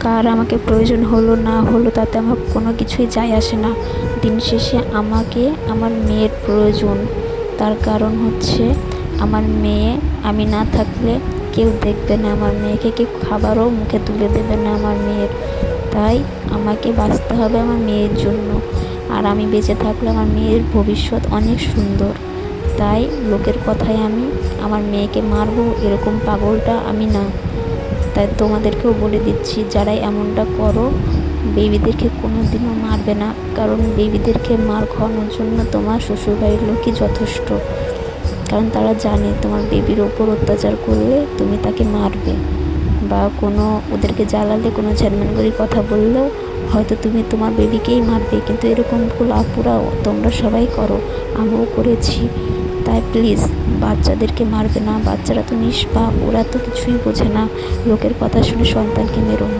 কার আমাকে প্রয়োজন হলো না হলো তাতে আমার কোনো কিছুই যায় আসে না। দিন শেষে আমাকে আমার মেয়ের প্রয়োজন। তার কারণ হচ্ছে আমার মেয়ে, আমি না থাকলে কেউ দেখবে না আমার মেয়েকে, কেউ খাবারও মুখে তুলে দেবে না আমার মেয়ের। তাই আমাকে বাঁচতে হবে আমার মেয়ের জন্য। আর আমি বেঁচে থাকলে আমার মেয়ের ভবিষ্যৎ অনেক সুন্দর। তাই লোকের কথায় আমি আমার মেয়েকে মারবো এরকম পাগলটা আমি না। তাই তোমাদেরকেও বলে দিচ্ছি, যারাই এমনটা করো বেবিদেরকে কোনো দিনও মারবে না, কারণ বেবিদেরকে মার খাওয়ানোর জন্য তোমার শ্বশুরবাড়ির লোকই যথেষ্ট। কারণ তারা জানে তোমার বেবির ওপর অত্যাচার করলে তুমি তাকে মারবে, বা কোনো ওদেরকে জ্বালালে, কোনো ঝানমানগরি কথা বললেও হয়তো তুমি তোমার বেবিকেই মারবে। কিন্তু এরকম ভুল আপুরা তোমরা সবাই করো, আমিও করেছি। তাই প্লিজ বাচ্চাদেরকে মারবে না, বাচ্চারা তো নিষ্পাপ, ওরা তো কিছুই বোঝে না। লোকের কথা শুনে সন্তানকে মেরো না।